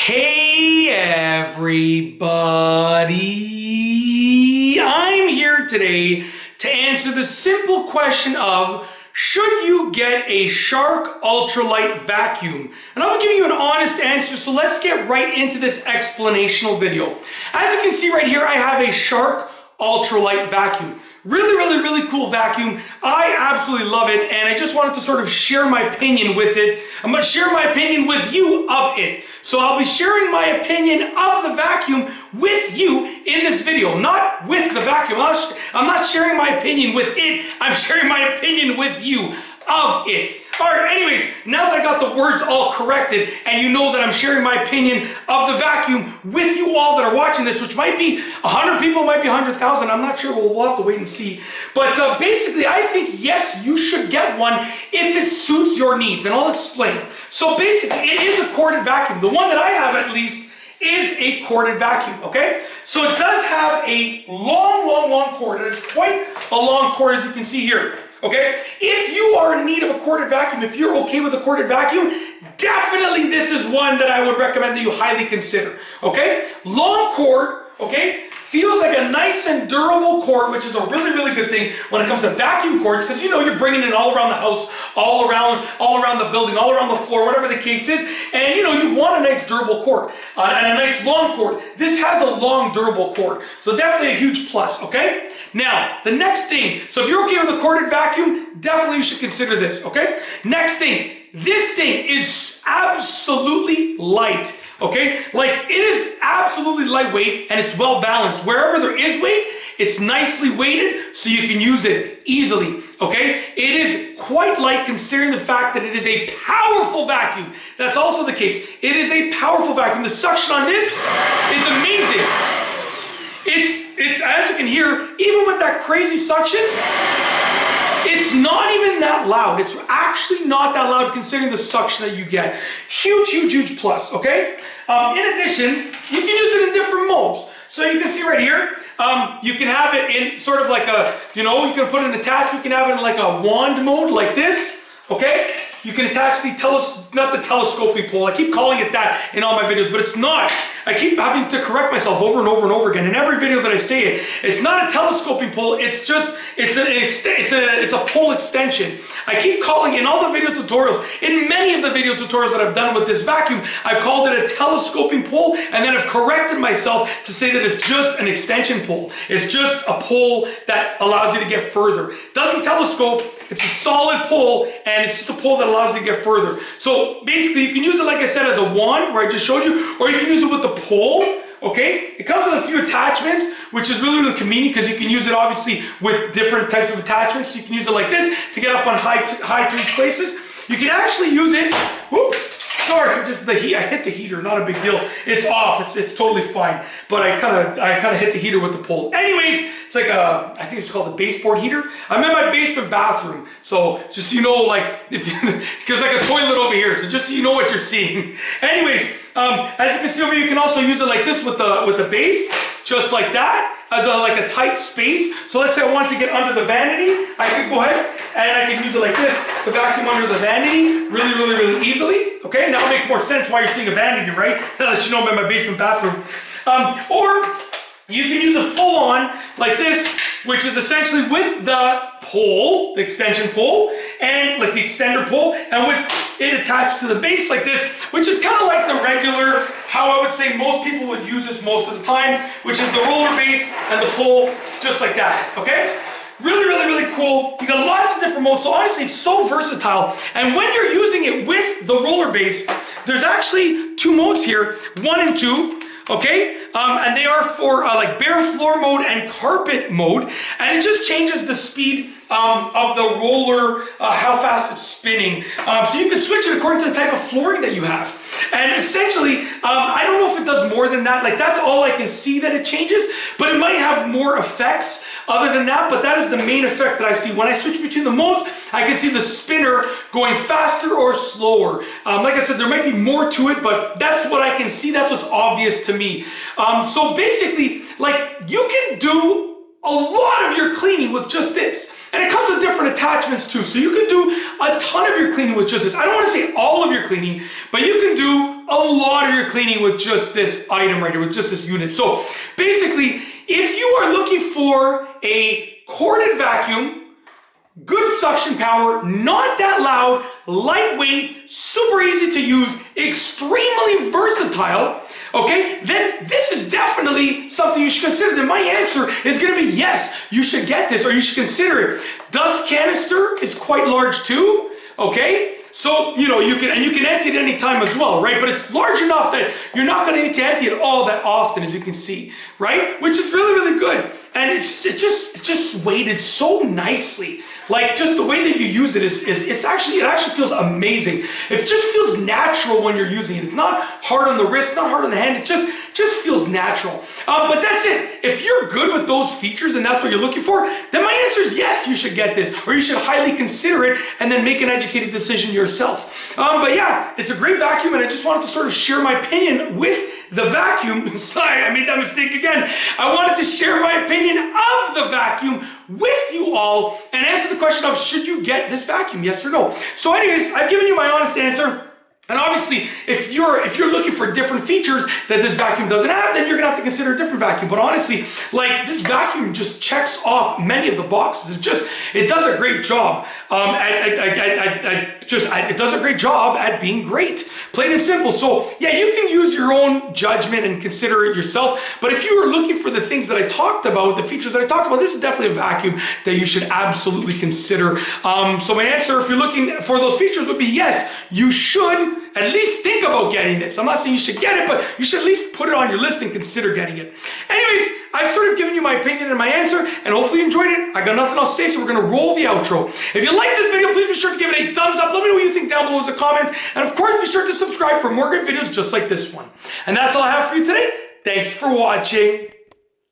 Hey everybody! I'm here today to answer the simple question of should you get a Shark UltraLight Vacuum? And I'm going to give you an honest answer, so let's get right into this explanational video. As you can see right here, I have a Shark UltraLight Vacuum. Really cool vacuum. I absolutely love it, and I just wanted to sort of share my opinion with it. I'm going to share my opinion with you of it. So I'll be sharing my opinion of the vacuum with you in this video, not with the vacuum. I'm not sharing my opinion with it. I'm sharing my opinion with you of it. Alright, anyways, now that I got the words all corrected and you know that I'm sharing my opinion of the vacuum with you all that are watching this, which might be 100 people, might be 100,000, I'm not sure, we'll have to wait and see. But basically, I think yes, you should get one if it suits your needs, and I'll explain. So basically, it is a corded vacuum. The one that I have at least is a corded vacuum, okay? So it does have a long cord. It is quite a long cord, as you can see here. Okay, if you are in need of a corded vacuum, if you're okay with a corded vacuum, definitely this is one that I would recommend that you highly consider. Okay, long cord, okay, feels like a nice and durable cord, which is a really good thing when it comes to vacuum cords, because you know you're bringing it all around the house, all around the building, all around the floor, whatever the case is, and you know you want a nice durable cord and a nice long cord. This has a long durable cord, so definitely a huge plus. Okay. Now, the next thing, so if you're okay with a corded vacuum, definitely you should consider this, okay? Next thing, this thing is absolutely light, okay? Like, it is absolutely lightweight and it's well balanced. Wherever there is weight, it's nicely weighted so you can use it easily, okay? It is quite light considering the fact that it is a powerful vacuum. That's also the case. It is a powerful vacuum. The suction on this is amazing. It's, as you can hear, even with that crazy suction, it's not even that loud. It's actually not that loud considering the suction that you get. Huge plus, okay? In addition, you can use it in different modes. So you can see right here, you can have it in sort of like a, you know, you can put an attachment, you can have it in like a wand mode like this, okay? You can attach the not the telescoping pole. I keep calling it that in all my videos, but it's not. I keep having to correct myself over and over again. In every video that I say it, it's not a telescoping pole. It's just, it's a pole extension. I keep calling in all the video tutorials, in many of the video tutorials that I've done with this vacuum, I've called it a telescoping pole, and then I've corrected myself to say that it's just an extension pole. It's just a pole that allows you to get further. It doesn't telescope. It's a solid pole, and it's just a pole that allows you to get further. So basically, you can use it, like I said, as a wand, where I just showed you, or you can use it with the pole, okay? It comes with a few attachments, which is really convenient because you can use it, obviously, with different types of attachments. You can use it like this to get up on high places. You can actually use it, whoops, sorry, just the heat. I hit the heater, not a big deal. It's off, it's totally fine. But I kind of hit the heater with the pole. Anyways, it's like a, I think it's called a baseboard heater. I'm in my basement bathroom, so just so you know, like, if there's like a toilet over here, so just so you know what you're seeing. Anyways, as you can see over here, you can also use it like this with the base, just like that, as like a tight space. So let's say I wanted to get under the vanity, I could go ahead and I can use it like this, to vacuum under the vanity, really easily. Okay, now it makes more sense why you're seeing a vanity, right? Now that you know I'm in my basement bathroom. Or you can use it full on like this, which is essentially with the pole, the extension pole, and like the extender pole, and with it attached to the base like this, which is kind of like the regular, how I would say most people would use this most of the time, which is the roller base and the pole, just like that, okay? Really cool. You got lots of different modes, so honestly, it's so versatile. And when you're using it with the roller base, there's actually two modes here, 1 and 2. Okay, and they are for like bare floor mode and carpet mode, and it just changes the speed of the roller, how fast it's spinning. So you can switch it according to the type of flooring that you have. And essentially, I don't know if it does more than that. Like, that's all I can see that it changes, but it might have more effects other than that, but that is the main effect that I see. When I switch between the modes, I can see the spinner going faster or slower. Like I said, there might be more to it, but that's what I can see. That's what's obvious to me. So basically, like, you can do a lot of your cleaning with just this. And it comes with different attachments too. So you can do a ton of your cleaning with just this. I don't want to say all of your cleaning, but you can do do a lot of your cleaning with just this item right here, with just this unit. So basically, if you are looking for a corded vacuum, good suction power, not that loud, lightweight, super easy to use, extremely versatile, okay, then this is definitely something you should consider. Then my answer is going to be yes, you should get this, or you should consider it. Dust canister is quite large too, okay? So, you know, you can empty it any time as well, right? But it's large enough that you're not going to need to empty it all that often, as you can see, right? Which is really, really good. And it just weighted so nicely. Like, just the way that you use it it actually feels amazing. It just feels natural when you're using it. It's not hard on the wrist, not hard on the hand. It just feels natural. But that's it. If you're good with those features and that's what you're looking for, then my answer is yes, you should get this, or you should highly consider it and then make an educated decision yourself. But yeah, it's a great vacuum, and I just wanted to sort of share my opinion with the vacuum. Sorry, I made that mistake again. I wanted to share my opinion of the vacuum with you all and answer the question of, should you get this vacuum, yes or no? So anyways, I've given you my honest answer. And obviously, if you're looking for different features that this vacuum doesn't have, then you're gonna have to consider a different vacuum. But honestly, like, this vacuum just checks off many of the boxes. It does a great job. It does a great job at being great, plain and simple. So yeah, you can use your own judgment and consider it yourself. But if you were looking for the things that I talked about, the features that I talked about, this is definitely a vacuum that you should absolutely consider. So my answer, if you're looking for those features, would be yes, you should at least think about getting this. I'm not saying you should get it, but you should at least put it on your list and consider getting it. Anyways, I've sort of given you my opinion and my answer, and hopefully you enjoyed it. I got nothing else to say, so we're gonna roll the outro. If you like this video, please be sure to give it a thumbs up. Let me know what you think down below in the comments. And of course, be sure to subscribe for more great videos just like this one. And that's all I have for you today. Thanks for watching.